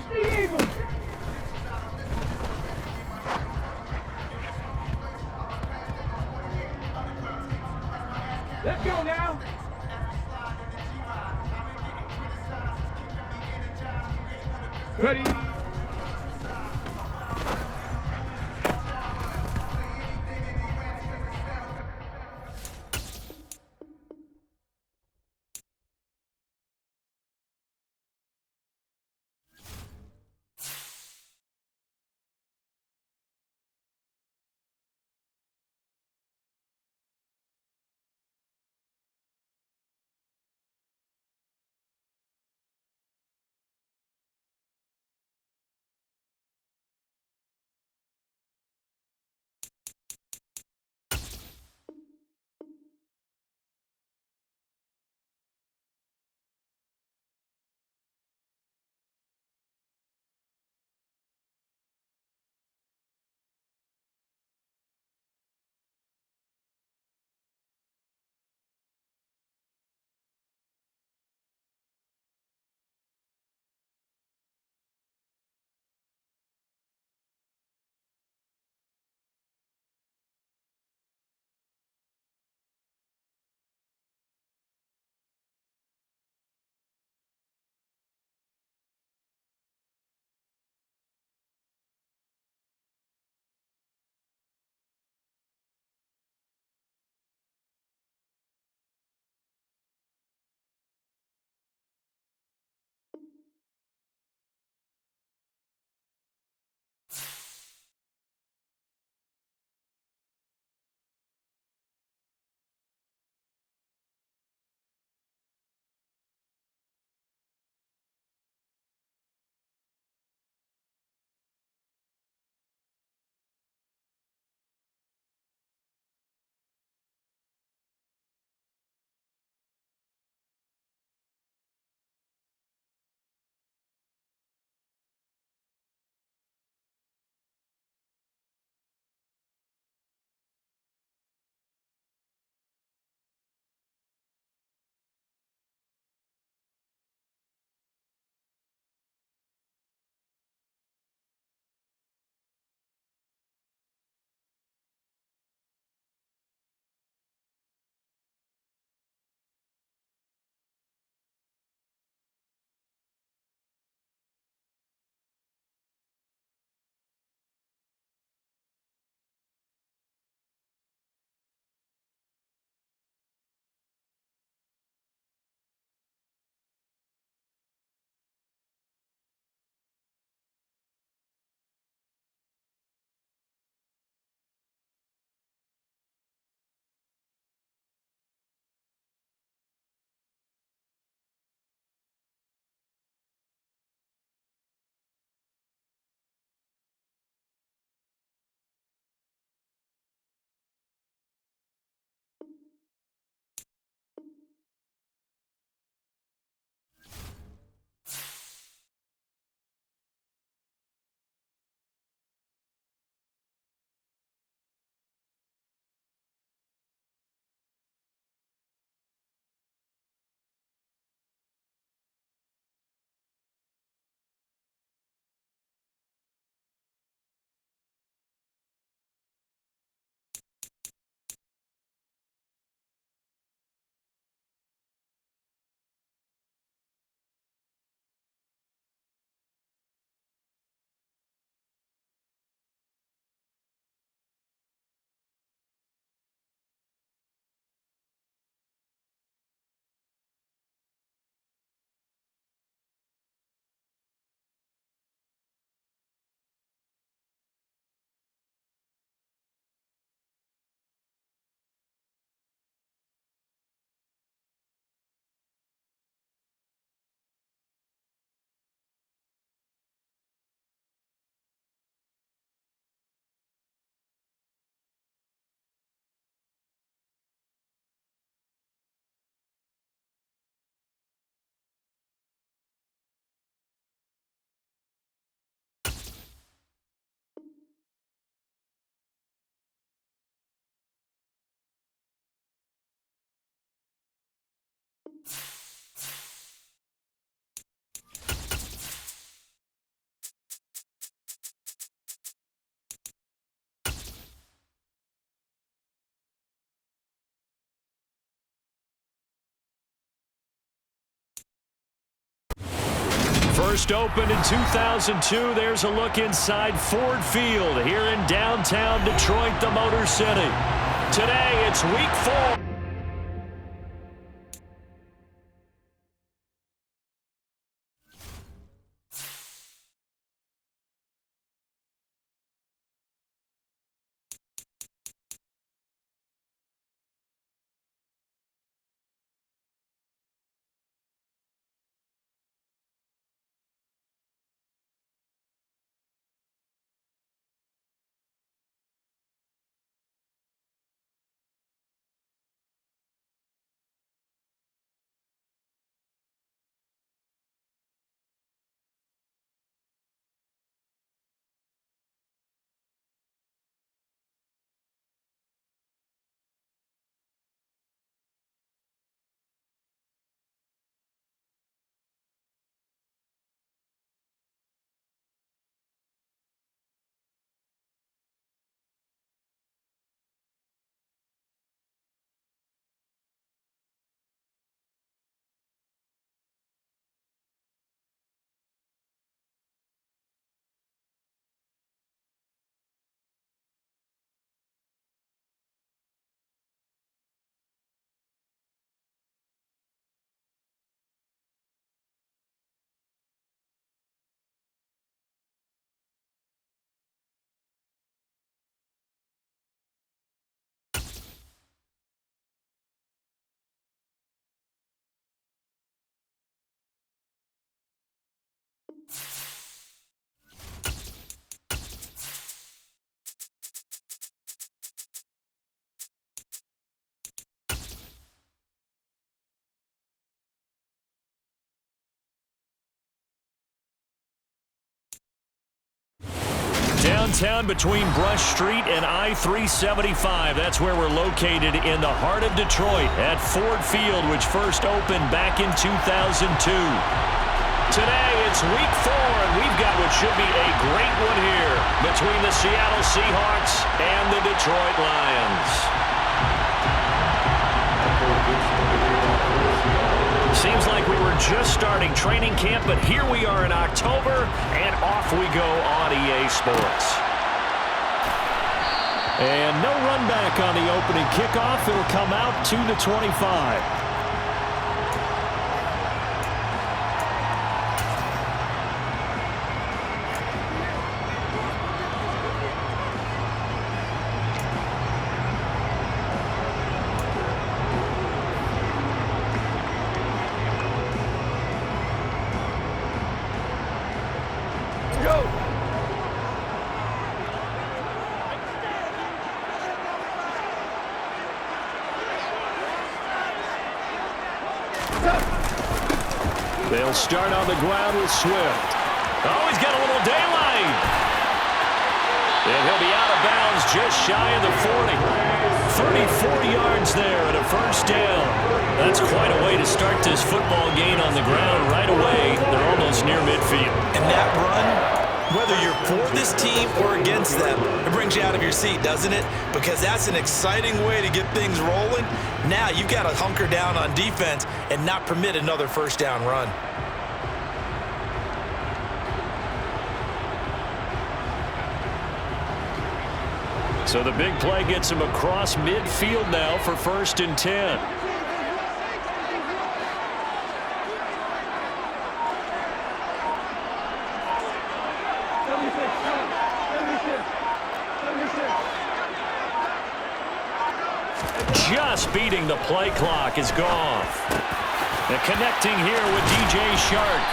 the Eagles! Let's go now! Ready? First opened in 2002. There's a look inside Ford Field here in downtown Detroit, the Motor City. Today, it's week 4. Downtown between Brush Street and I-375. That's where we're located in the heart of Detroit at Ford Field, which first opened back in 2002. Today, it's week 4, and we've got what should be a great one here between the Seattle Seahawks and the Detroit Lions. Seems like we were just starting training camp, but here we are in October, and off we go on EA Sports. And no run back on the opening kickoff. It'll come out to the 25. They'll start on the ground with Swift. Oh, he's got a little daylight. And he'll be out of bounds just shy of the 40. 34 yards there and a first down. That's quite a way to start this football game on the ground right away. They're almost near midfield. And that run, whether you're for this team or against them, it brings you out of your seat, doesn't it? Because that's an exciting way to get things rolling. Now you've got to hunker down on defense and not permit another first down run. So the big play gets him across midfield now for 1st and 10. Just beating the play clock is Goff. And connecting here with DJ Shark.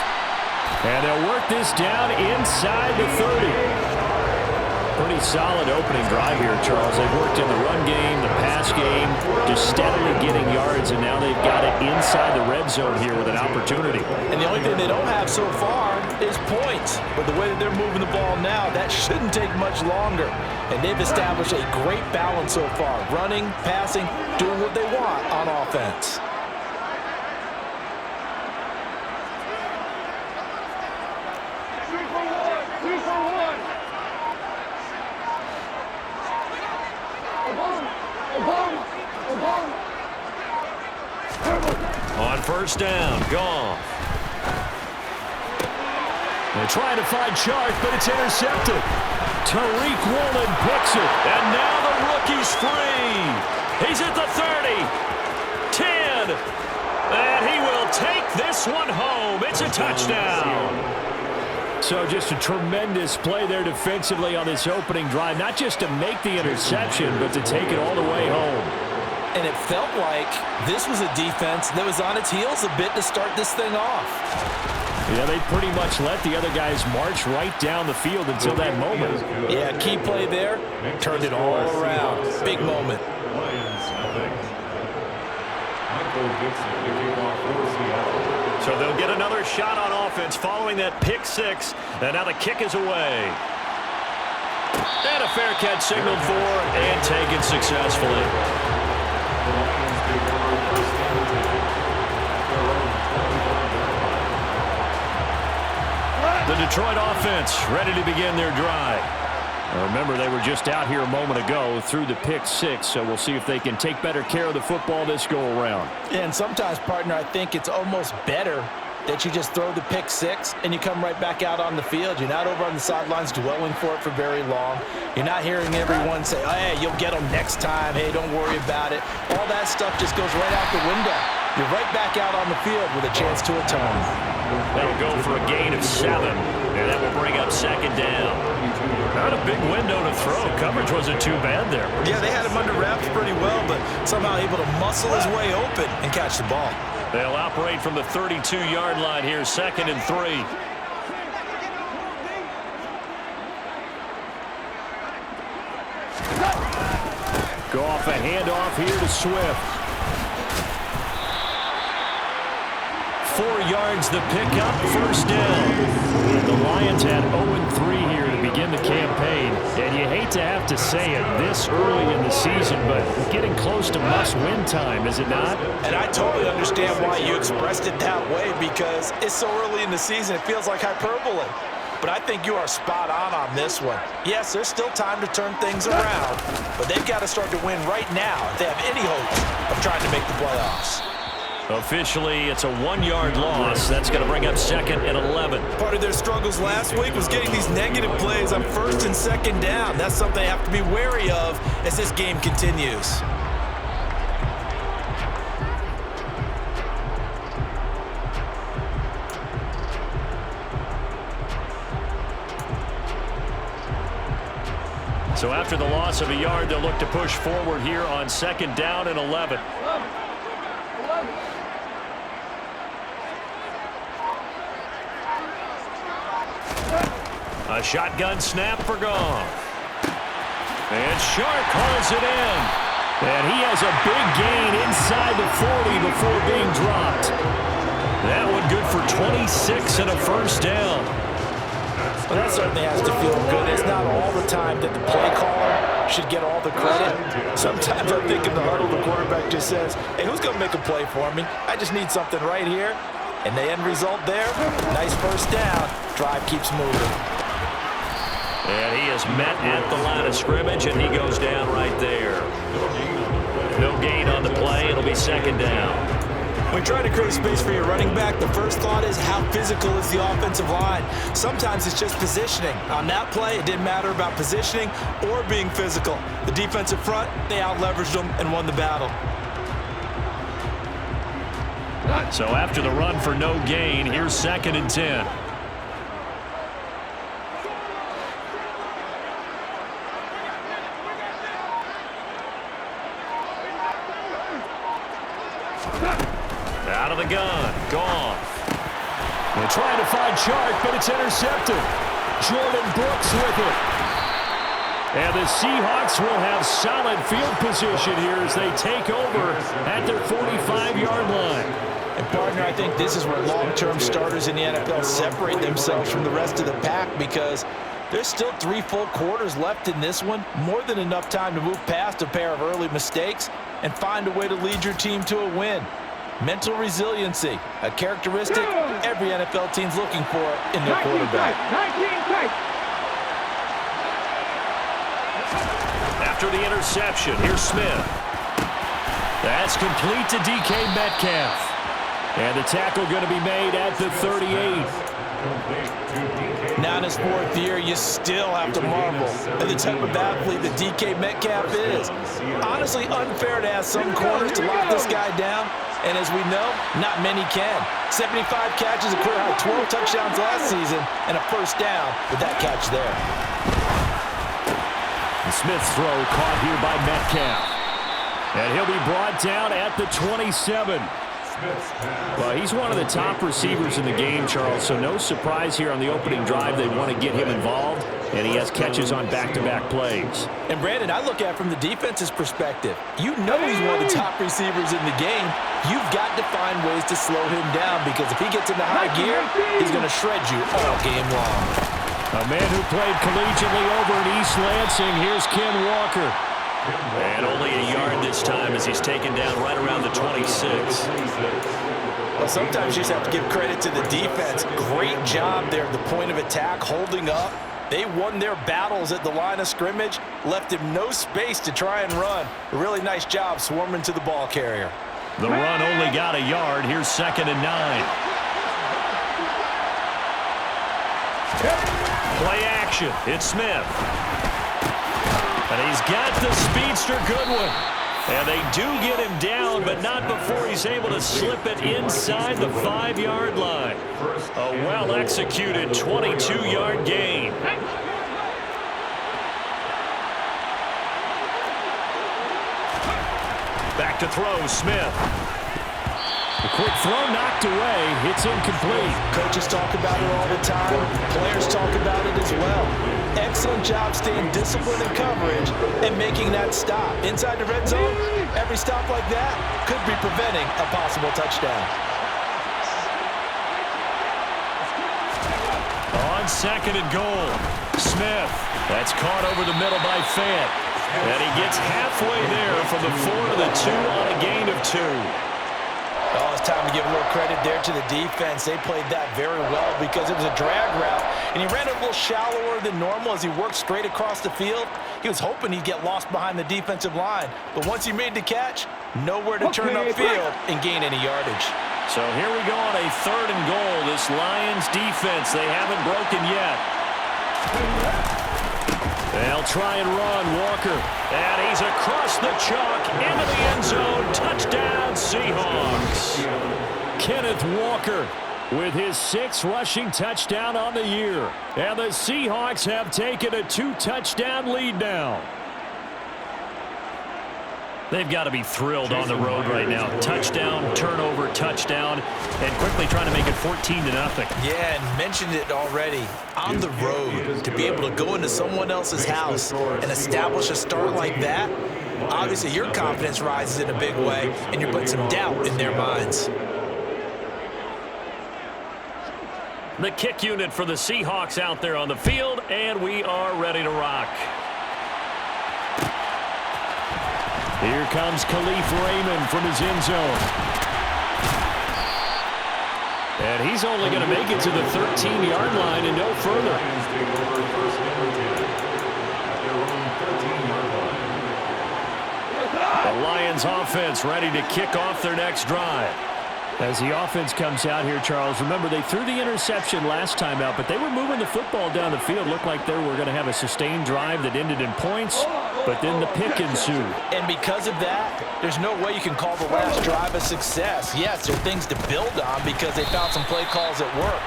And they'll work this down inside the 30. Pretty solid opening drive here, Charles. They've worked in the run game, the pass game, just steadily getting yards, and now they've got it inside the red zone here with an opportunity. And the only thing they don't have so far is points. But the way that they're moving the ball now, that shouldn't take much longer. And they've established a great balance so far. Running, passing, doing what they want on offense. On first down, Goff. They're trying to find Chark, but it's intercepted. Tariq Woolen picks it, and now the rookie's free. He's at the 30, 10, and he will take this one home. It's a touchdown. So just a tremendous play there defensively on this opening drive, not just to make the interception, but to take it all the way home. And it felt like this was a defense that was on its heels a bit to start this thing off. Yeah, they pretty much let the other guys march right down the field until that moment. Yeah, key play there, turned it all around. Big moment. So they'll get another shot on offense following that pick six. And now the kick is away. And a fair catch signaled for and taken successfully. The Detroit offense ready to begin their drive. Now remember, they were just out here a moment ago through the pick six, so we'll see if they can take better care of the football this go-around. And sometimes, partner, I think it's almost better that you just throw the pick six and you come right back out on the field. You're not over on the sidelines dwelling for it for very long. You're not hearing everyone say, oh, hey, you'll get them next time. Hey, don't worry about it. All that stuff just goes right out the window. You're right back out on the field with a chance to atone. That'll go for a gain of 7, and that will bring up second down. Not a big window to throw. Coverage wasn't too bad there. Yeah, they had him under wraps pretty well, but somehow able to muscle his way open and catch the ball. They'll operate from the 32-yard line here, 2nd and 3. Go off a handoff here to Swift. 4 yards the pickup, first down. The Lions had 0-3 here to begin the campaign. And you hate to have to say it this early in the season, but getting close to must-win time, is it not? And I totally understand why you expressed it that way, because it's so early in the season, it feels like hyperbole. But I think you are spot on this one. Yes, there's still time to turn things around, but they've got to start to win right now if they have any hopes of trying to make the playoffs. Officially, it's a 1-yard loss. That's going to bring up 2nd and 11. Part of their struggles last week was getting these negative plays on 1st and 2nd down. That's something they have to be wary of as this game continues. So after the loss of a yard, they'll look to push forward here on 2nd down and 11. A shotgun snap for Goff. And Shark hauls it in. And he has a big gain inside the 40 before being dropped. That one good for 26 and a first down. Well, that certainly has to feel good. It's not all the time that the play caller should get all the credit. Sometimes I think in the huddle, the quarterback just says, hey, who's going to make a play for me? I just need something right here. And the end result there, nice first down. Drive keeps moving. And he is met at the line of scrimmage, and he goes down right there. No gain on the play. It'll be 2nd down. When trying to create space for your running back, the first thought is how physical is the offensive line. Sometimes it's just positioning. On that play, it didn't matter about positioning or being physical. The defensive front, they out-leveraged them and won the battle. So after the run for no gain, here's 2nd and 10. Out of the gun, Goff. They're trying to find Chark, but it's intercepted. Jordan Brooks with it. And the Seahawks will have solid field position here as they take over at their 45-yard line. And, partner, I think this is where long-term starters in the NFL separate themselves from the rest of the pack, because there's still 3 full quarters left in this one. More than enough time to move past a pair of early mistakes and find a way to lead your team to a win. Mental resiliency, a characteristic every NFL team's looking for in their quarterback. After the interception, here's Smith. That's complete to DK Metcalf. And the tackle going to be made at the 38. in his 4th year, you still have to marvel at the type of athlete that DK Metcalf is. Honestly, unfair to ask some corners to lock this guy down, and as we know, not many can. 75 catches, a career high 12 touchdowns last season, and a first down with that catch there. The Smith's throw caught here by Metcalf. And he'll be brought down at the 27. Well, he's one of the top receivers in the game, Charles, so no surprise here on the opening drive. They want to get him involved, and he has catches on back-to-back plays. And, Brandon, I look at it from the defense's perspective. You know he's one of the top receivers in the game. You've got to find ways to slow him down because if he gets into high gear, he's going to shred you all game long. A man who played collegiately over in East Lansing, here's Ken Walker. And only a yard this time as he's taken down right around the 26. Well, sometimes you just have to give credit to the defense. Great job there at the point of attack, holding up. They won their battles at the line of scrimmage, left him no space to try and run. A really nice job swarming to the ball carrier. The run only got a yard. Here's 2nd and 9. Play action. It's Smith. And he's got the speedster Goodwin. And they do get him down, but not before he's able to slip it inside the 5-yard line. A well-executed 22-yard gain. Back to throw, Smith. A quick throw knocked away. It's incomplete. Coaches talk about it all the time. Players talk about it as well. Excellent job staying disciplined in coverage and making that stop. Inside the red zone, every stop like that could be preventing a possible touchdown. On 2nd and goal, Smith. That's caught over the middle by Fant. And he gets halfway there from the 4 to the 2 on a gain of 2. Oh, it's time to give a little credit there to the defense. They played that very well because it was a drag route, and he ran it a little shallower than normal as he worked straight across the field. He was hoping he'd get lost behind the defensive line, but once he made the catch, nowhere to turn upfield and gain any yardage. So here we go on a 3rd and goal. This Lions defense, they haven't broken yet. They'll try and run, Walker. And he's across the chalk into the end zone. Touchdown, Seahawks. Kenneth Walker with his 6th rushing touchdown on the year. And the Seahawks have taken a 2-touchdown lead now. They've got to be thrilled on the road right now. Touchdown, turnover, touchdown, and quickly trying to make it 14-0. Yeah, and mentioned it already. On the road, to be able to go into someone else's house and establish a start like that, obviously your confidence rises in a big way, and you put some doubt in their minds. The kick unit for the Seahawks out there on the field, and we are ready to rock. Here comes Khalif Raymond from his end zone. And he's only going to make it to the 13-yard line and no further. The Lions offense ready to kick off their next drive. As the offense comes out here, Charles, remember they threw the interception last time out, but they were moving the football down the field. Looked like they were going to have a sustained drive that ended in points, but then the pick ensued. And because of that, there's no way you can call the last drive a success. Yes, there are things to build on because they found some play calls that work.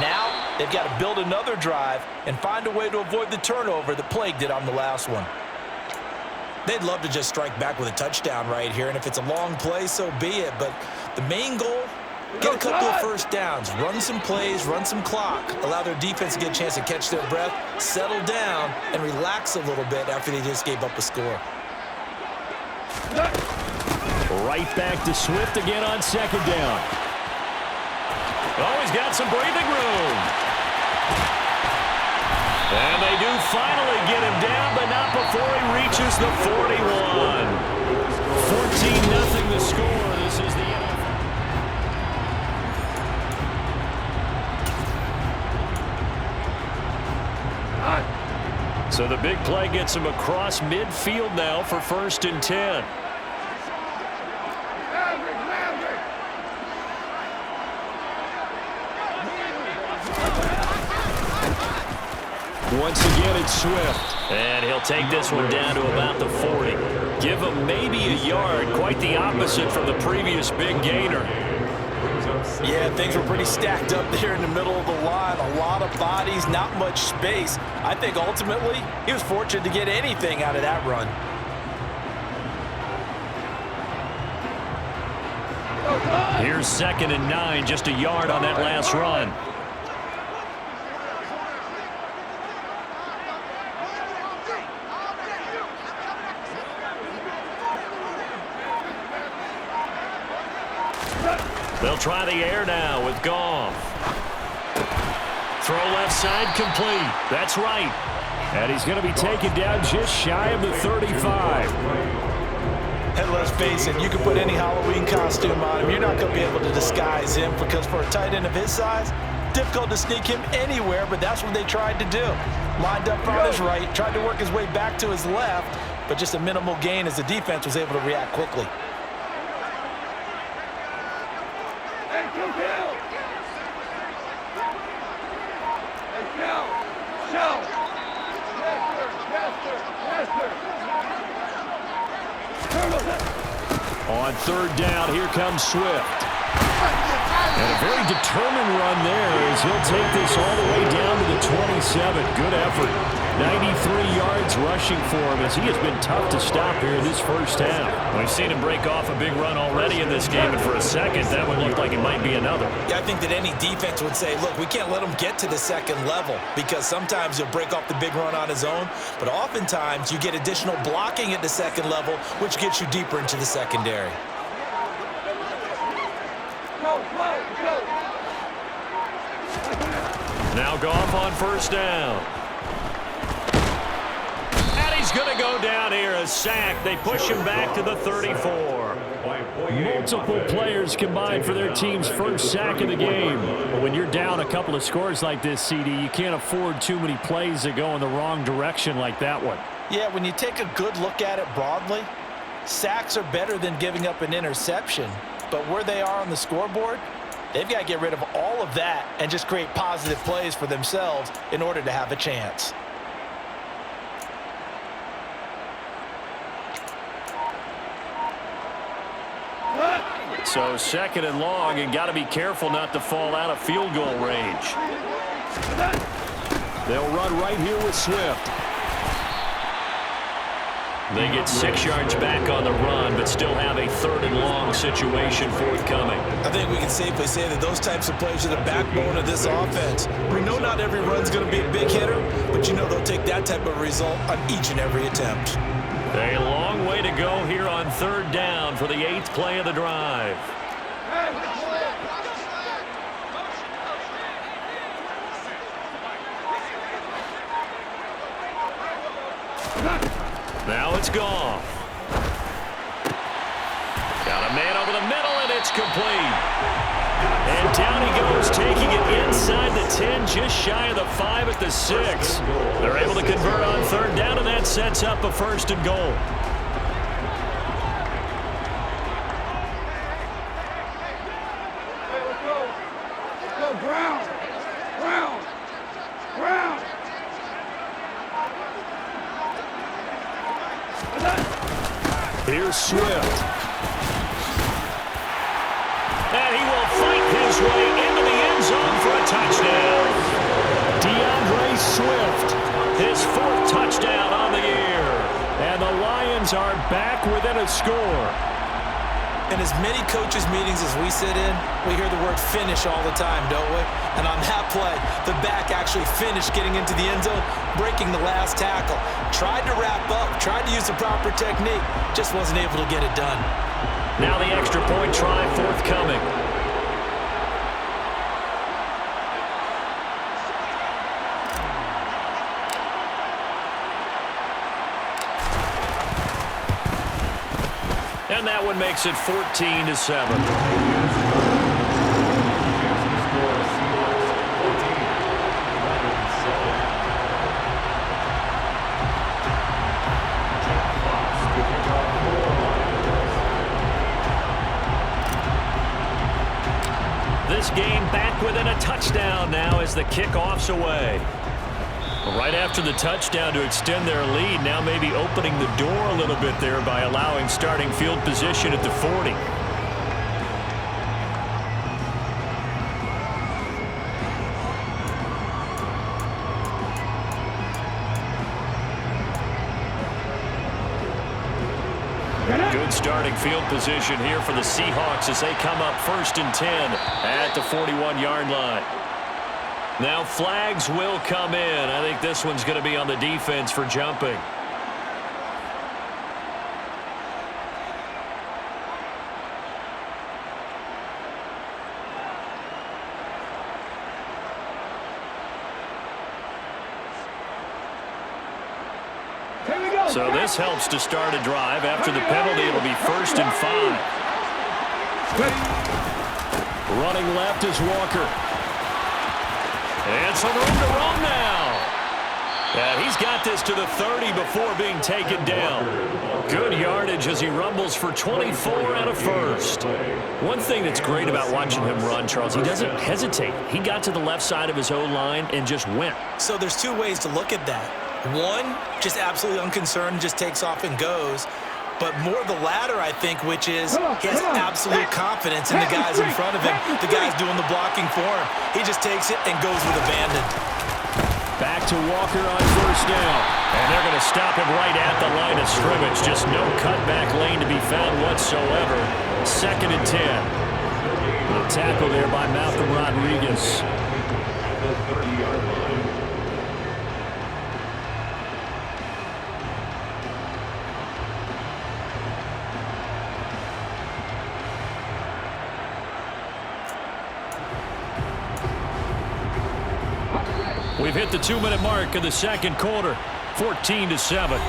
Now, they've got to build another drive and find a way to avoid the turnover that plagued it on the last one. They'd love to just strike back with a touchdown right here, and if it's a long play, so be it. But the main goal, get a couple of first downs, run some plays, run some clock, allow their defense to get a chance to catch their breath, settle down, and relax a little bit after they just gave up a score. Right back to Swift again on 2nd down. Oh, he's got some breathing room. And they do finally get him down, but not before he reaches the 41. 14-0 the score. This is the NFL. So the big play gets him across midfield now for 1st and 10. Once again, it's Swift. And he'll take this one down to about the 40. Give him maybe a yard. Quite the opposite from the previous big gainer. Yeah, things were pretty stacked up there in the middle of the line. A lot of bodies, not much space. I think ultimately he was fortunate to get anything out of that run. Here's 2nd and 9, just a yard on that last run. They'll try the air now with Goff. Throw left side complete. That's right. And he's going to be taken down just shy of the 35. And let's face it, you can put any Halloween costume on him. You're not going to be able to disguise him because for a tight end of his size, difficult to sneak him anywhere, but that's what they tried to do. Lined up on his right, tried to work his way back to his left, but just a minimal gain as the defense was able to react quickly. On 3rd down, here comes Swift. And a very determined run there as he'll take this all the way down to the 27. Good effort. 93 yards rushing for him as he has been tough to stop here in this first half. We've seen him break off a big run already in this game, and for a second, that would look like it might be another. Yeah, I think that any defense would say, look, we can't let him get to the 2nd level because sometimes he'll break off the big run on his own, but oftentimes you get additional blocking at the 2nd level, which gets you deeper into the secondary. Now Goff on 1st down. And he's going to go down here, a sack. They push him back to the 34. Multiple players combined for their team's first sack of the game. But when you're down a couple of scores like this, CD, you can't afford too many plays that go in the wrong direction like that one. Yeah, when you take a good look at it broadly, sacks are better than giving up an interception. But where they are on the scoreboard, they've got to get rid of all of that and just create positive plays for themselves in order to have a chance. So 2nd and long, and got to be careful not to fall out of field goal range. They'll run right here with Swift. They get 6 yards back on the run, but still have a 3rd and long situation forthcoming. I think we can safely say that those types of plays are the backbone of this offense. We know not every run's going to be a big hitter, but you know they'll take that type of result on each and every attempt. A long way to go here on 3rd down for the 8th play of the drive. Now it's Goff. Got a man over the middle, and it's complete. And down he goes, taking it inside the 10, just shy of the 5 at the 6. They're able to convert on 3rd down, and that sets up a 1st and goal. Here's Swift. And he will fight his way into the end zone for a touchdown. DeAndre Swift. His 4th touchdown on the year. And the Lions are back within a score. In as many coaches' meetings as we sit in, we hear the word finish all the time, don't we? And on that play, the back actually finished getting into the end zone, breaking the last tackle. Tried to wrap up, tried to use the proper technique, just wasn't able to get it done. Now the extra point try forthcoming. And that one makes it 14-7. This game back within a touchdown now as the kickoff's away. Right after the touchdown to extend their lead, now maybe opening the door a little bit there by allowing starting field position at the 40. Good starting field position here for the Seahawks as they come up 1st and 10 at the 41-yard line. Now flags will come in. I think this one's going to be on the defense for jumping. So this helps to start a drive. After the penalty, it'll be 1st and 5. Running left is Walker. And some room to roam now. And he's got this to the 30 before being taken down. Good yardage as he rumbles for 24 and a first. One thing that's great about watching him run, Charles, he doesn't hesitate. He got to the left side of his O-line and just went. So there's two ways to look at that. One, just absolutely unconcerned, just takes off and goes. But more the latter, I think, which is he has absolute confidence in the guys in front of him, the guys doing the blocking for him. He just takes it and goes with abandon. Back to Walker on 1st down. And they're going to stop him right at the line of scrimmage. Just no cutback lane to be found whatsoever. 2nd and 10. The tackle there by Malcolm Rodriguez. We've hit the 2-minute mark of the second quarter, 14-7.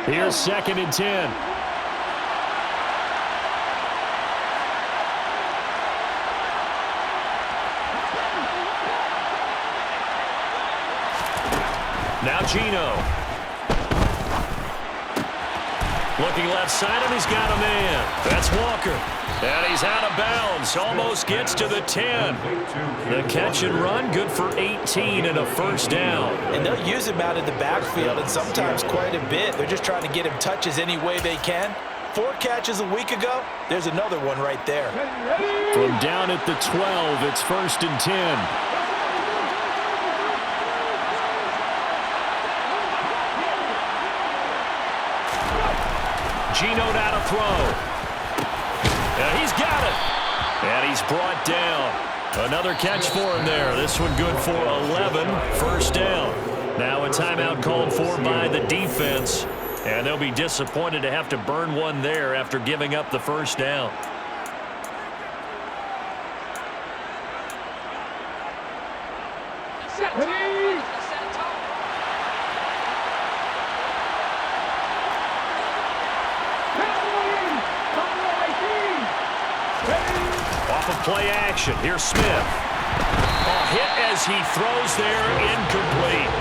Here's 2nd and 10. Now Gino. Looking left side, and he's got a man. That's Walker. And he's out of bounds. Almost gets to the 10. The catch and run, good for 18 and a 1st down. And they'll use him out in the backfield, and sometimes quite a bit. They're just trying to get him touches any way they can. 4 catches a week ago. There's another one right there. From down at the 12, it's 1st and 10. Gino now to throw. And he's got it. And he's brought down. Another catch for him there. This one good for 11. 1st down. Now a timeout called for by the defense. And they'll be disappointed to have to burn one there after giving up the 1st down. Off of play action. Here's Smith. Hit as he throws there, incomplete.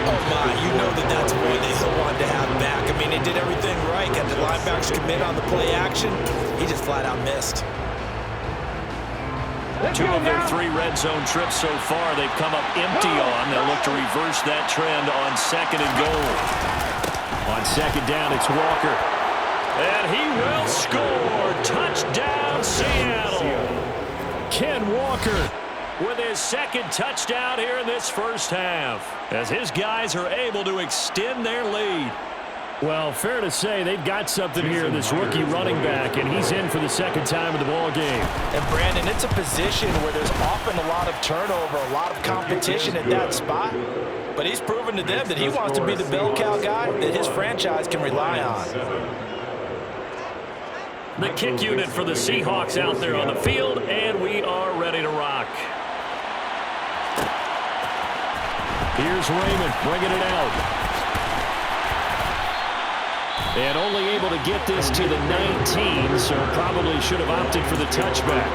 Oh, my, you know that's one that he'll want to have back. I mean, they did everything right. Got the linebackers commit on the play action. He just flat out missed. 2 of their 3 red zone trips so far, they've come up empty on. They'll look to reverse that trend on 2nd and goal. On 2nd down, it's Walker. And he will score. Touchdown, Seattle. Ken Walker with his 2nd touchdown here in this 1st half, as his guys are able to extend their lead. Well, fair to say they've got something here, this rookie running back, and he's in for the 2nd time of the ball game. And, Brandon, it's a position where there's often a lot of turnover, a lot of competition at that spot. But he's proven to them that he wants to be the bell cow guy that his franchise can rely on. The kick unit for the Seahawks out there on the field, and we are ready to rock. Here's Raymond bringing it out. And only able to get this to the 19, so probably should have opted for the touchback.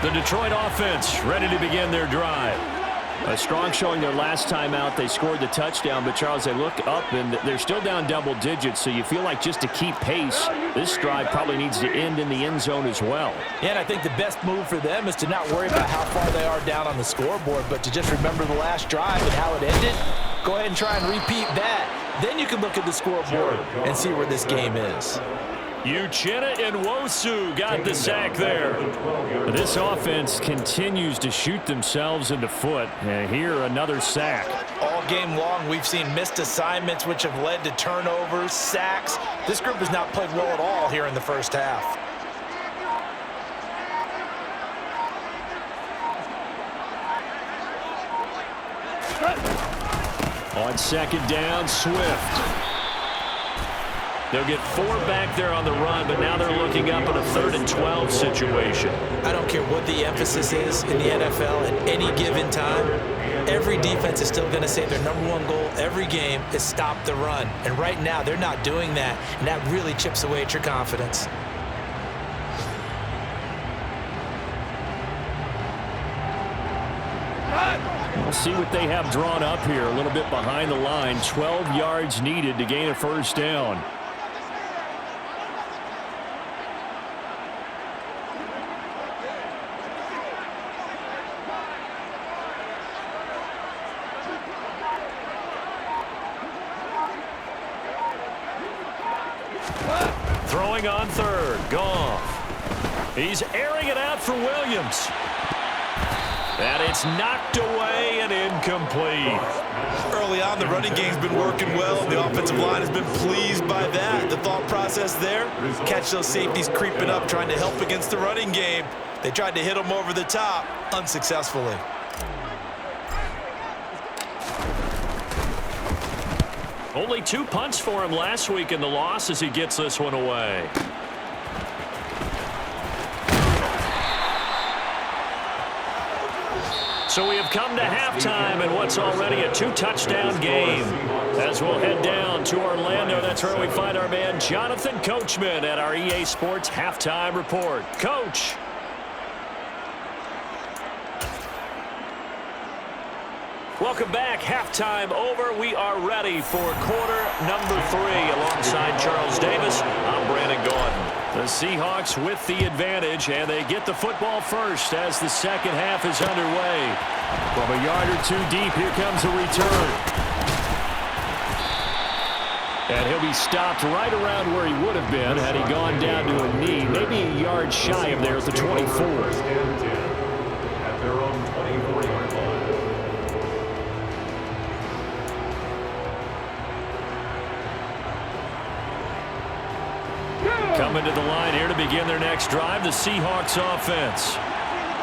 The Detroit offense ready to begin their drive. A strong showing their last time out. They scored the touchdown, but Charles, they look up and they're still down double digits, so you feel like just to keep pace, this drive probably needs to end in the end zone as well. Yeah, and I think the best move for them is to not worry about how far they are down on the scoreboard, but to just remember the last drive and how it ended. Go ahead and try and repeat that. Then you can look at the scoreboard and see where this game is. Uchenna and Nwosu got the sack there. This offense continues to shoot themselves in the foot. And here, another sack. All game long, we've seen missed assignments, which have led to turnovers, sacks. This group has not played well at all here in the first half. On second down, Swift. They'll get 4 back there on the run, but now they're looking up in a 3rd and 12 situation. I don't care what the emphasis is in the NFL at any given time. Every defense is still going to say their #1 goal every game is stop the run. And right now, they're not doing that, and that really chips away at your confidence. We'll see what they have drawn up here. A little bit behind the line. 12 yards needed to gain a first down. Throwing on 3rd, Goff. He's airing it out for Williams. And it's knocked away and incomplete. Early on, the running game's been working well. The offensive line has been pleased by that. The thought process there, catch those safeties creeping up, trying to help against the running game. They tried to hit them over the top, unsuccessfully. Only 2 punts for him last week in the loss as he gets this one away. So we have come to halftime in what's already a 2-touchdown game. As we'll head down to Orlando, that's where we find our man Jonathan Coachman at our EA Sports Halftime Report. Coach. Welcome back. Halftime over. We are ready for quarter number 3. Alongside Charles Davis, I'm Brandon Gordon. The Seahawks with the advantage, and they get the football first as the second half is underway. From a yard or 2 deep, here comes a return. And he'll be stopped right around where he would have been had he gone down to a knee, maybe a yard shy of there at the 24. At their own 24-yard line. Coming to the line here to begin their next drive, the Seahawks offense.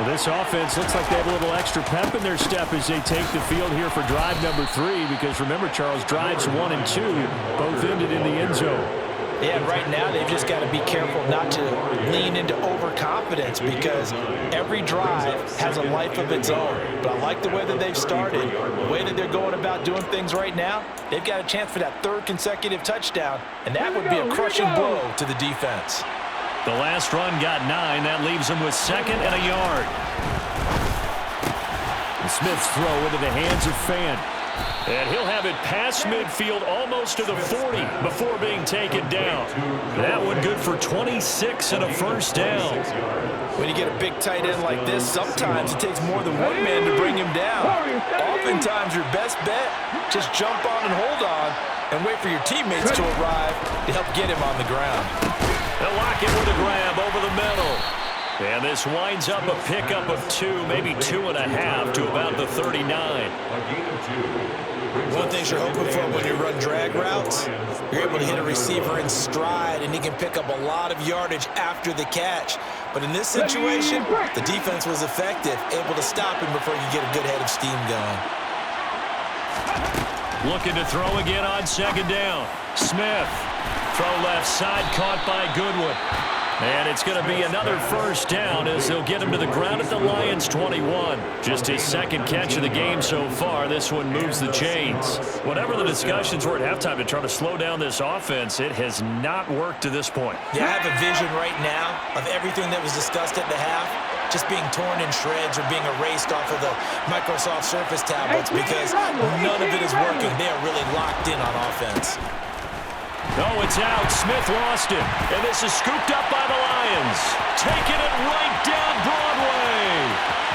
Well, this offense looks like they have a little extra pep in their step as they take the field here for drive number 3, because remember, Charles, drives 1 and 2 both ended in the end zone. Yeah, right now they've just got to be careful not to lean into overconfidence, because every drive has a life of its own. But I like the way that they've started, the way that they're going about doing things right now. They've got a chance for that 3rd consecutive touchdown, and that would be a crushing blow to the defense. The last run got 9. That leaves them with 2nd and a yard. And Smith's throw into the hands of Fant. And he'll have it past midfield almost to the 40 before being taken down. That one good for 26 and a first down. When you get a big tight end like this, sometimes it takes more than one man to bring him down. Oftentimes your best bet, just jump on and hold on and wait for your teammates to arrive to help get him on the ground. They'll lock it with a grab over the middle. And this winds up a pickup of 2, maybe 2.5 to about the 39. One of the things you're hoping for when you run drag routes, you're able to hit a receiver in stride, and he can pick up a lot of yardage after the catch. But in this situation, the defense was effective, able to stop him before you get a good head of steam going. Looking to throw again on second down. Smith. Throw left side, caught by Goodwin. And it's going to be another first down as they'll get him to the ground at the Lions' 21. Just his second catch of the game so far. This one moves the chains. Whatever the discussions were at halftime to try to slow down this offense, it has not worked to this point. Yeah, I have a vision right now of everything that was discussed at the half just being torn in shreds or being erased off of the Microsoft Surface tablets because none of it is working. They are really locked in on offense. Oh, it's out. Smith lost it. And this is scooped up by the Lions. Taking it right down Broadway.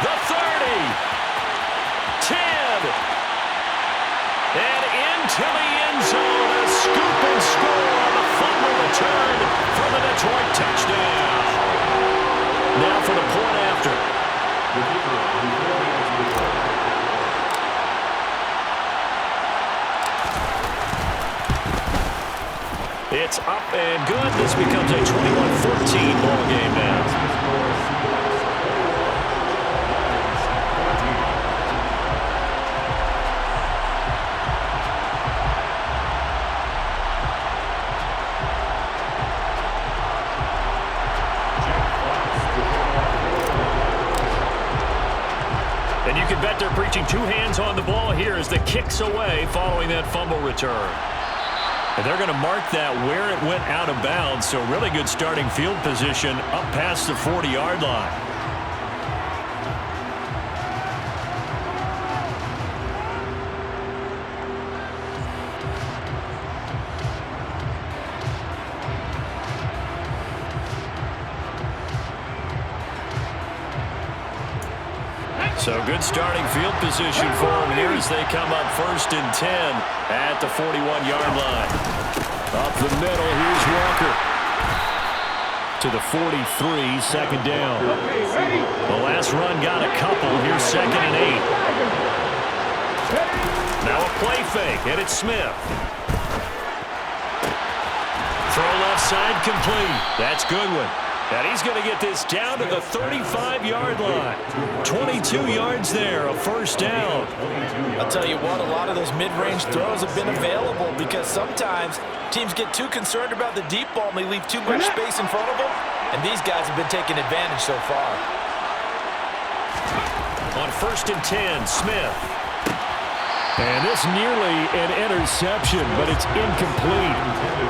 The 30. 10. And into the end zone. A scoop and score on the fumble return for the Detroit touchdown. Now for the point after. It's up and good. This becomes a 21-14 ball game now. And you can bet they're preaching two hands on the ball here as the kick's away following that fumble return. And they're going to mark that where it went out of bounds, so really good starting field position up past the 40-yard line. So good starting field position for them here as they come up 1st and 10 at the 41-yard line. Up the middle, here's Walker. To the 43, second down. The last run got a couple. Here's 2nd and 8. Now a play fake, and it's Smith. Throw left side complete. That's Goodwin. And he's going to get this down to the 35-yard line. 22 yards there, a first down. I'll tell you what, a lot of those mid-range throws have been available because sometimes teams get too concerned about the deep ball and they leave too much space in front of them. And these guys have been taking advantage so far. On 1st and 10, Smith. And this nearly an interception, but it's incomplete.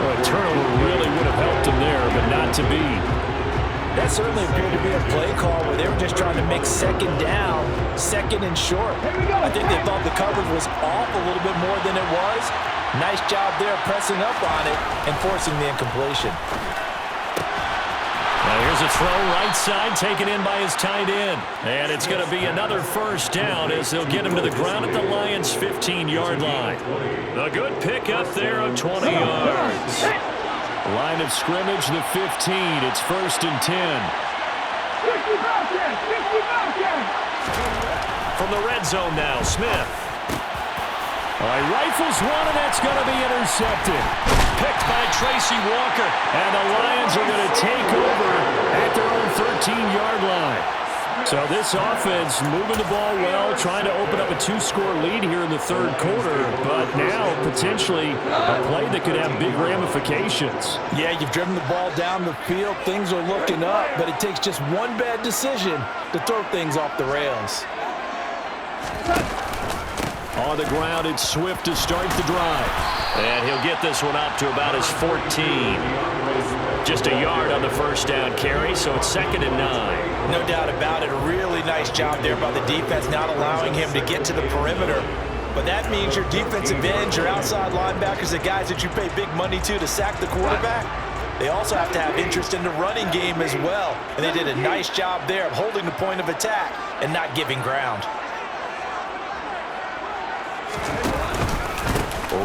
Well, a turnover really would have helped him there, but not to be. That certainly appeared to be a play call where they were just trying to make second down, second and short. I think they thought the coverage was off a little bit more than it was. Nice job there pressing up on it and forcing the incompletion. Now here's a throw right side taken in by his tight end. And it's going to be another first down as they'll get him to the ground at the Lions' 15-yard line. A good pick up there of 20 yards. Line of scrimmage, the 15. It's 1st and 10. From the red zone now, Smith. All right, rifles one, and that's going to be intercepted. Picked by Tracy Walker. And the Lions are going to take over at their own 13-yard line. So this offense moving the ball well, trying to open up a 2-score lead here in the third quarter, but now potentially a play that could have big ramifications. Yeah, you've driven the ball down the field. Things are looking up, but it takes just one bad decision to throw things off the rails. On the ground, it's Swift to start the drive. And he'll get this one up to about his 14. Just a yard on the first down carry, so it's 2nd and 9. No doubt about it. A really nice job there by the defense, not allowing him to get to the perimeter. But that means your defensive ends, your outside linebackers, the guys that you pay big money to sack the quarterback, they also have to have interest in the running game as well. And they did a nice job there of holding the point of attack and not giving ground.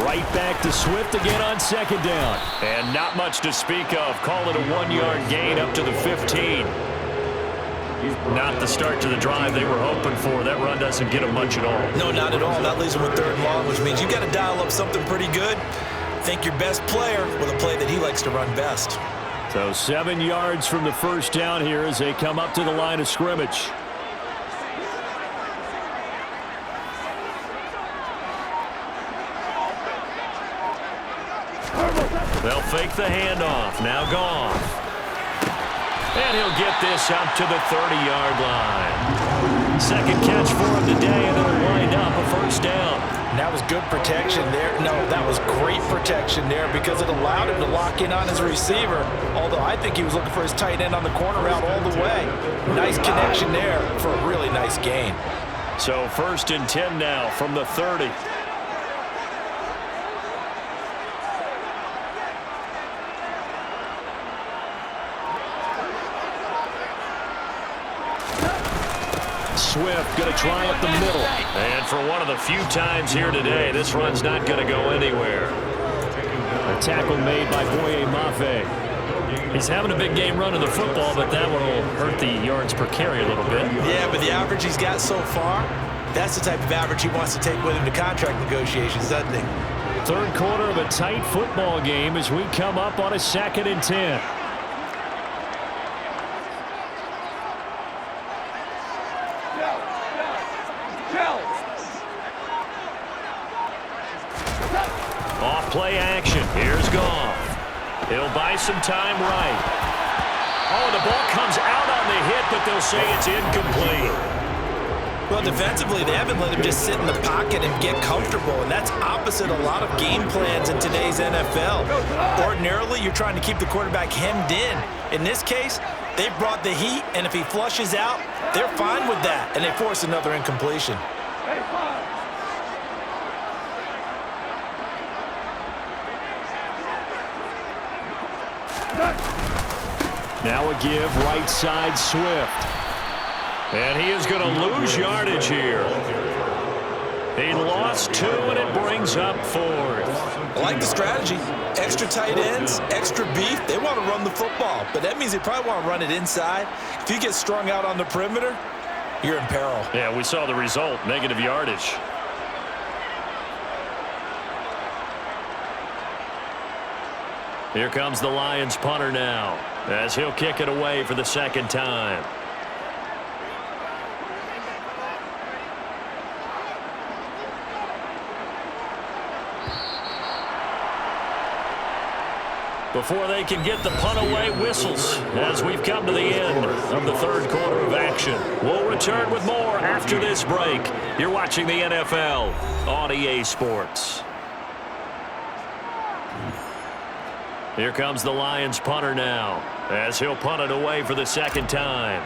Right back to Swift again on 2nd down. And not much to speak of. Call it a 1-yard gain up to the 15. Not the start to the drive they were hoping for. That run doesn't get them much at all. No, not at all. That leaves them with 3rd and long, which means you got to dial up something pretty good. Think your best player with a play that he likes to run best. So 7 yards from the first down here as they come up to the line of scrimmage. They'll fake the handoff. Now Goff. And he'll get this up to the 30-yard line. Second catch for him today, and it'll wind up a first down. And that was good protection there. No, that was great protection there because it allowed him to lock in on his receiver, although I think he was looking for his tight end on the corner route all the way. Nice connection there for a really nice gain. So 1st and 10 now from the 30. Swift going to try up the middle. And for one of the few times here today, this run's not going to go anywhere. A tackle made by Boye Mafe. He's having a big game running the football, but that one will hurt the yards per carry a little bit. Yeah, but the average he's got so far, that's the type of average he wants to take with him to contract negotiations, doesn't he? Third quarter of a tight football game as we come up on a 2nd and 10. Off-play action. Here's Goff. He'll buy some time right. Oh, the ball comes out on the hit, but they'll say it's incomplete. Well, defensively, they haven't let him just sit in the pocket and get comfortable, and that's opposite a lot of game plans in today's NFL. Ordinarily, you're trying to keep the quarterback hemmed in. In this case, they brought the heat, and if he flushes out, they're fine with that, and they force another incompletion. Now a give, right side, Swift. And he is going to lose yardage here. He lost 2, and it brings up 4th. I like the strategy. Extra tight ends, extra beef. They want to run the football, but that means they probably want to run it inside. If you get strung out on the perimeter, you're in peril. Yeah, we saw the result, negative yardage. Here comes the Lions punter now, as he'll kick it away for the 2nd time. Before they can get the punt away, whistles as we've come to the end of the 3rd quarter of action. We'll return with more after this break. You're watching the NFL on EA Sports. Here comes the Lions punter now, as he'll punt it away for the 2nd time.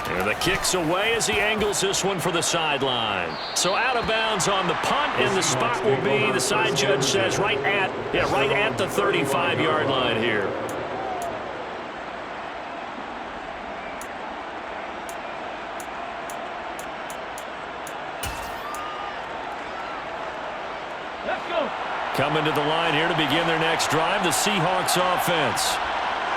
And the kick's away as he angles this one for the sideline. So out of bounds on the punt, and the spot will be, the side judge says, right at the 35-yard line here. Coming to the line here to begin their next drive, the Seahawks offense.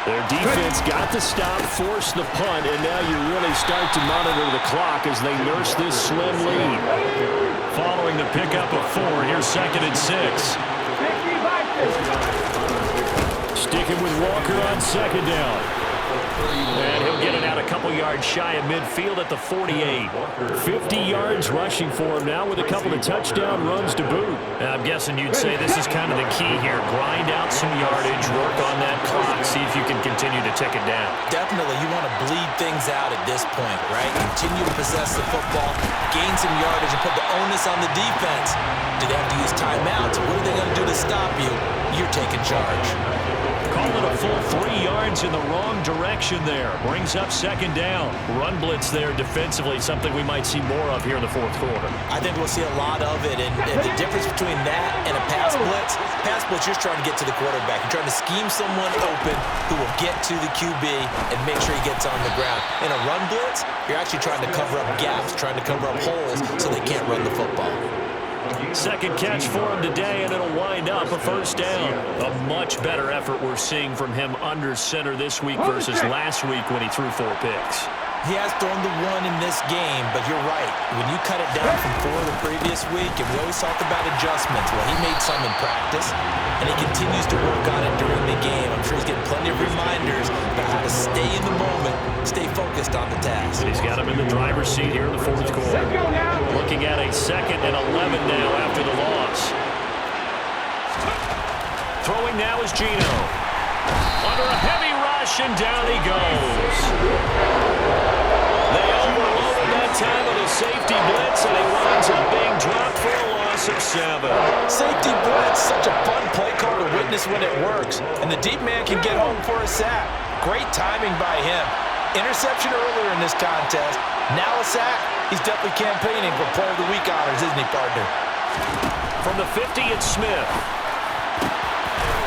Their defense got the stop, forced the punt, and now you really start to monitor the clock as they nurse this slim lead. Following the pickup of 4, here's 2nd and 6. Sticking with Walker on 2nd down. And he'll get it out a couple yards shy of midfield at the 48. 50 yards rushing for him now with a couple of touchdown runs to boot. And I'm guessing you'd say this is kind of the key here. Grind out some yardage, work on that clock, see if you can continue to tick it down. Definitely, you want to bleed things out at this point, right? Continue to possess the football, gain some yardage, and put the onus on the defense. Do they have to use timeouts? What are they going to do to stop you? You're taking charge. Call it a full 3 yards in the wrong direction there. Brings up 2nd down. Run blitz there defensively, something we might see more of here in the 4th quarter. I think we'll see a lot of it, and the difference between that and a pass blitz, you're trying to get to the quarterback. You're trying to scheme someone open who will get to the QB and make sure he gets on the ground. In a run blitz, you're actually trying to cover up gaps, trying to cover up holes so they can't run the football. 2nd catch for him today, and it'll wind up a 1st down. A much better effort we're seeing from him under center this week versus last week when he threw 4 picks. He has thrown the 1 in this game, but you're right. When you cut it down from 4 the previous week, and we always talk about adjustments, well, he made some in practice, and he continues to work on it during the game. I'm sure he's getting plenty of reminders about how to stay in the moment, stay focused on the task. He's got him in the driver's seat here in the 4th quarter. Looking at a 2nd and 11 now after the loss. Throwing now is Geno. Under a heavy rush, and down he goes. They overloaded that time with a safety blitz, and he winds up being dropped for a loss of 7. Safety blitz, such a fun play call to witness when it works. And the deep man can get home for a sack. Great timing by him. Interception earlier in this contest. Now a sack. He's definitely campaigning for Player of the Week honors, isn't he, partner? From the 50, it's Smith.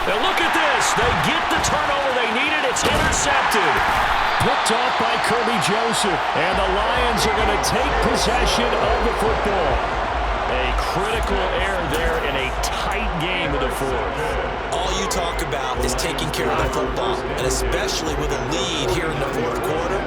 Now look at this. They get the turnover they needed. It's intercepted. Picked off by Kirby Joseph. And the Lions are going to take possession of the football. A critical error there in a tight game of the fourth. All you talk about is taking care of the football, and especially with a lead here in the fourth quarter.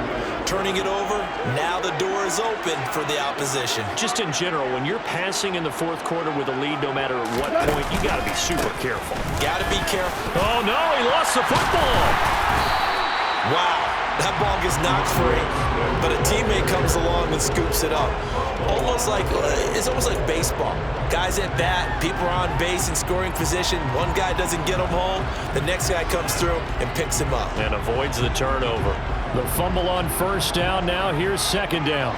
Turning it over, now the door is open for the opposition. Just in general, when you're passing in the fourth quarter with a lead, no matter what point, you got to be super careful. Got to be careful. Oh, no, he lost the football. Wow, that ball gets knocked free, but a teammate comes along and scoops it up. It's almost like baseball. Guys at bat, people are on base in scoring position. One guy doesn't get him home. The next guy comes through and picks him up. And avoids the turnover. The fumble on first down. Now here's second down.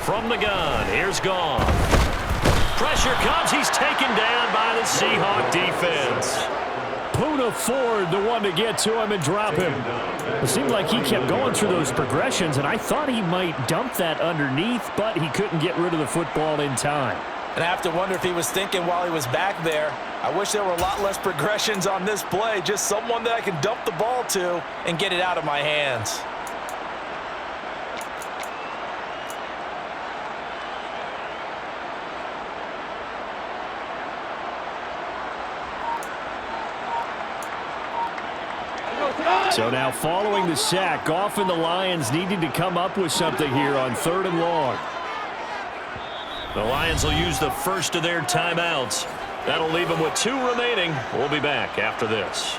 From the gun, here's Goff. Pressure comes. He's taken down by the Seahawks defense. Poona Ford, the one to get to him and drop him. It seemed like he kept going through those progressions, and I thought he might dump that underneath, but he couldn't get rid of the football in time. And I have to wonder if he was thinking while he was back there, I wish there were a lot less progressions on this play, just someone that I can dump the ball to and get it out of my hands. So now following the sack, Goff and the Lions needing to come up with something here on 3rd and long. The Lions will use the first of their timeouts. That'll leave them with 2 remaining. We'll be back after this.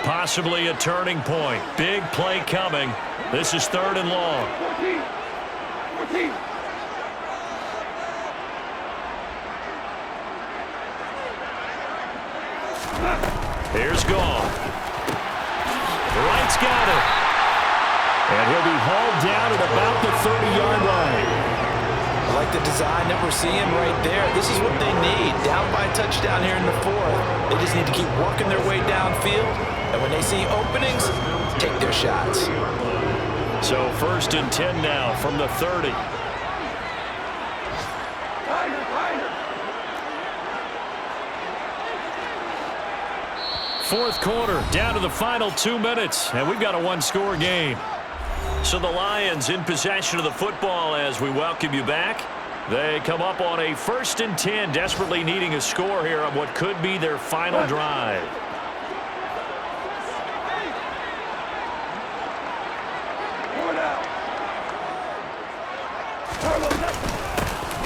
Possibly a turning point. Big play coming. This is 3rd and long. 14. Here's Goff. Wright's got it. And he'll be hauled down at about the 30-yard line. I like the design that we're seeing right there. This is what they need. Down by a touchdown here in the fourth. They just need to keep working their way downfield. And when they see openings, take their shots. So 1st and 10 now from the 30. Fourth quarter, down to the final 2 minutes, and we've got a 1-score game. So the Lions in possession of the football as we welcome you back. They come up on a 1st and 10, desperately needing a score here on what could be their final drive.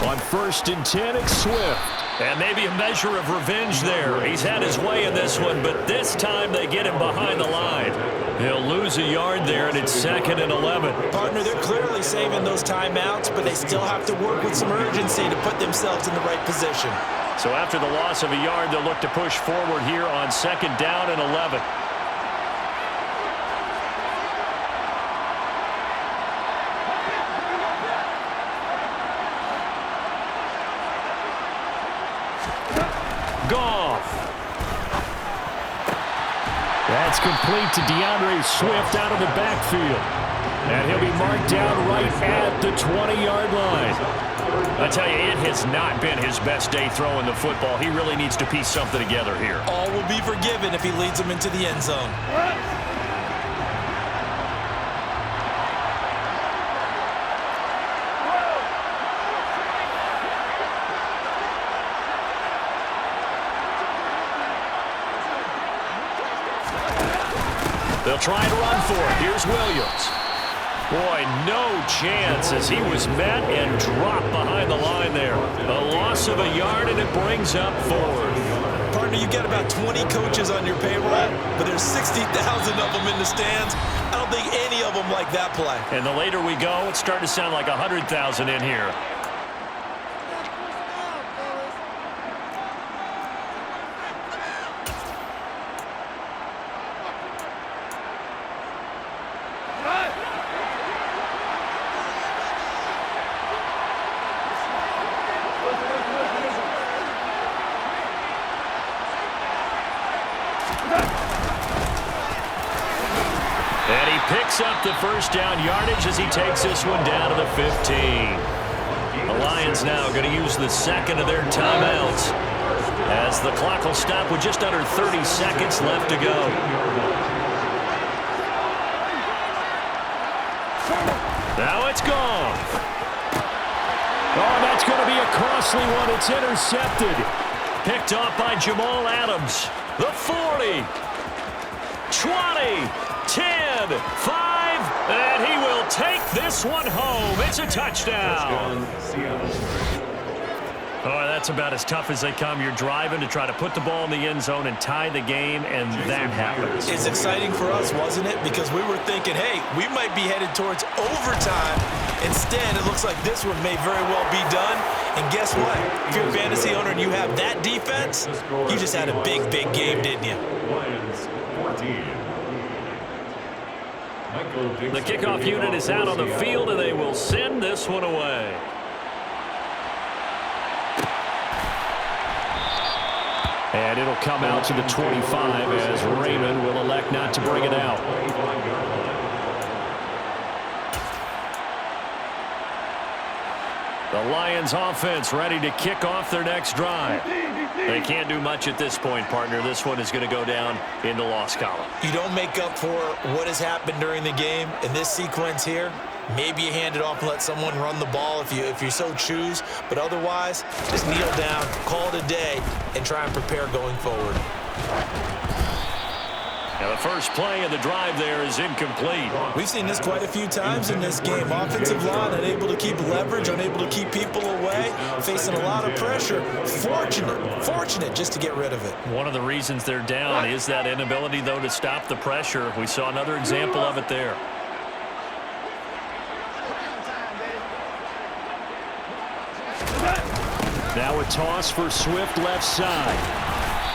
On 1st and 10, it's Swift. And maybe a measure of revenge there. He's had his way in this one, but this time they get him behind the line. He'll lose a yard there, and it's 2nd and 11. Partner, they're clearly saving those timeouts, but they still have to work with some urgency to put themselves in the right position. So after the loss of a yard, they'll look to push forward here on 2nd down and 11. Goff. That's complete to DeAndre Swift out of the backfield. And he'll be marked down right at the 20-yard line. I tell you, it has not been his best day throwing the football. He really needs to piece something together here. All will be forgiven if he leads them into the end zone. They'll try and run for it. Here's Williams. Boy, no chance as he was met and dropped behind the line there. A loss of a yard, and it brings up fourth. Partner, you got about 20 coaches on your payroll, but there's 60,000 of them in the stands. I don't think any of them like that play. And the later we go, it's starting to sound like 100,000 in here. And he picks up the first down yardage as he takes this one down to the 15. The Lions now going to use the second of their timeouts as the clock will stop with just under 30 seconds left to go. Now it's gone. Oh, that's going to be a costly one. It's intercepted. Picked off by Jamal Adams. The 40. 20. 10, 5, and he will take this one home. It's a touchdown. Oh, that's about as tough as they come. You're driving to try to put the ball in the end zone and tie the game, and that happens. It's exciting for us, wasn't it? Because we were thinking, hey, we might be headed towards overtime. Instead, it looks like this one may very well be done. And guess what? If you're a fantasy owner and you have that defense, you just had a big, big game, didn't you? Lions 14. The kickoff unit is out on the field, and they will send this one away. And it'll come out to the 25 as Raymond will elect not to bring it out. The Lions offense ready to kick off their next drive. They can't do much at this point, partner. This one is going to go down in the loss column. You don't make up for what has happened during the game in this sequence here. Maybe you hand it off and let someone run the ball if you so choose. But otherwise, just kneel down, call it a day, and try and prepare going forward. Now the first play of the drive there is incomplete. We've seen this quite a few times in this game. Offensive line unable to keep leverage, unable to keep people away, facing a lot of pressure. Fortunate just to get rid of it. One of the reasons they're down is that inability, though, to stop the pressure. We saw another example of it there. Now a toss for Swift left side.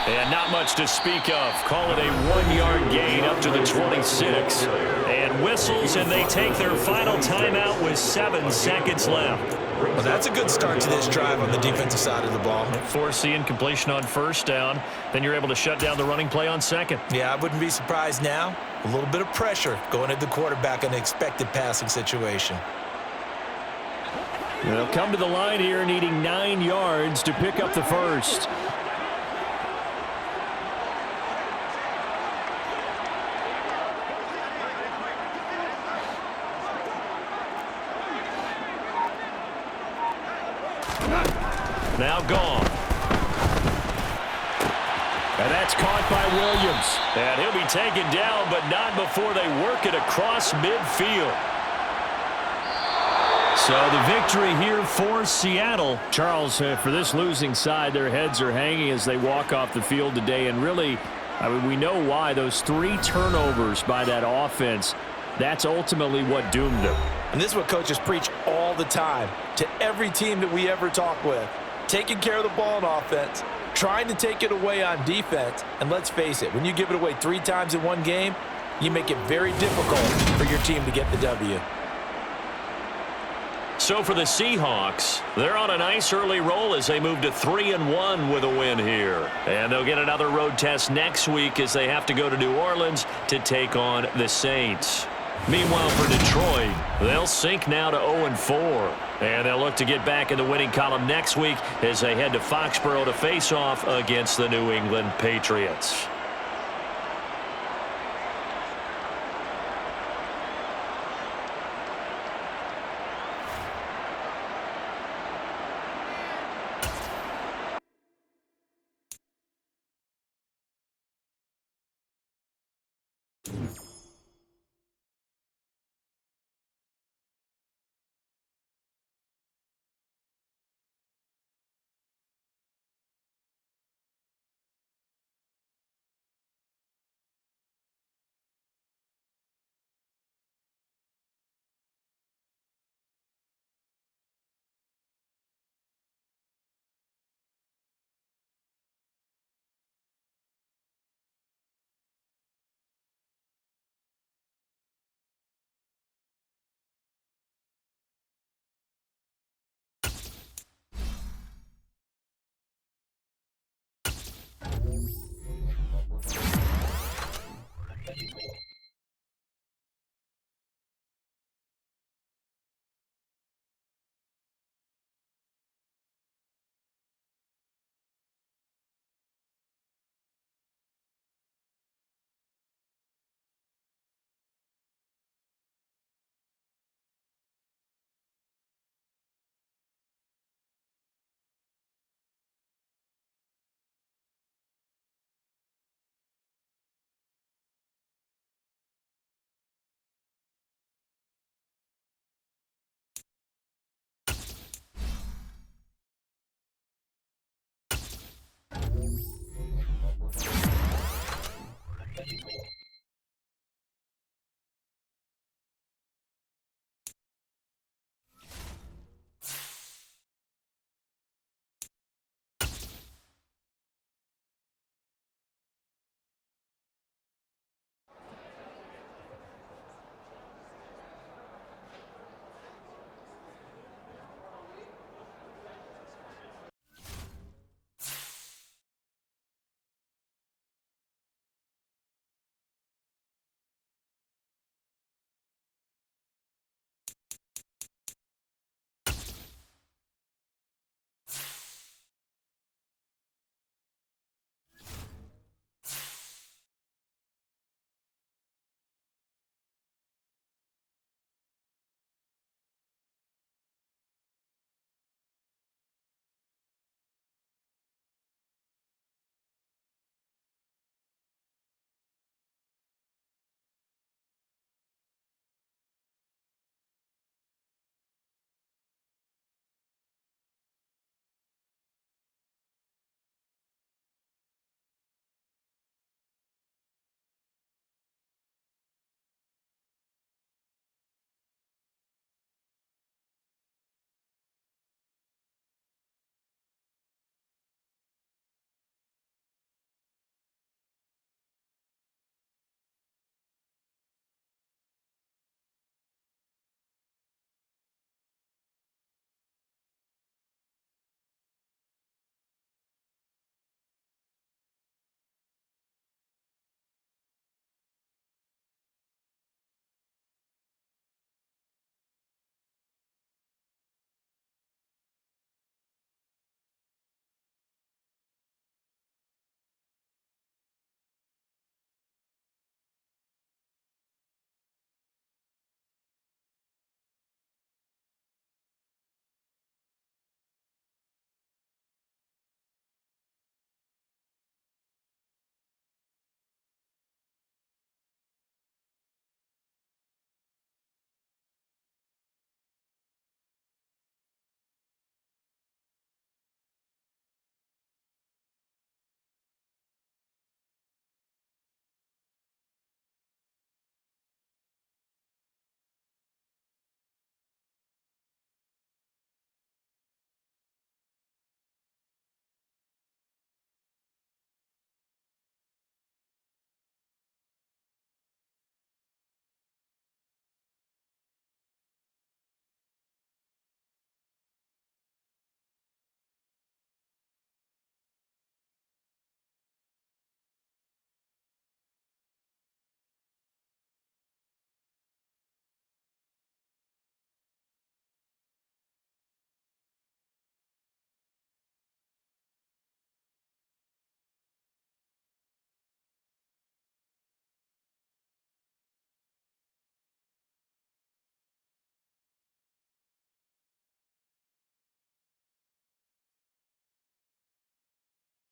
And not much to speak of. Call it a 1-yard gain up to the 26. And whistles, and they take their final timeout with 7 seconds left. Well, that's a good start to this drive on the defensive side of the ball. Force the incompletion on first down. Then you're able to shut down the running play on second. Yeah, I wouldn't be surprised now. A little bit of pressure going at the quarterback in an expected passing situation. They'll come to the line here needing 9 yards to pick up the first. Now gone. And that's caught by Williams. And he'll be taken down, but not before they work it across midfield. So the victory here for Seattle. Charles, for this losing side, their heads are hanging as they walk off the field today. And really, I mean, we know why. Those 3 turnovers by that offense, that's ultimately what doomed them. And this is what coaches preach all the time to every team that we ever talk with. Taking care of the ball on offense, trying to take it away on defense. And let's face it, when you give it away 3 times in one game, you make it very difficult for your team to get the W. So for the Seahawks, they're on a nice early roll as they move to 3-1 with a win here. And they'll get another road test next week as they have to go to New Orleans to take on the Saints. Meanwhile, for Detroit, they'll sink now to 0-4. And they'll look to get back in the winning column next week as they head to Foxborough to face off against the New England Patriots.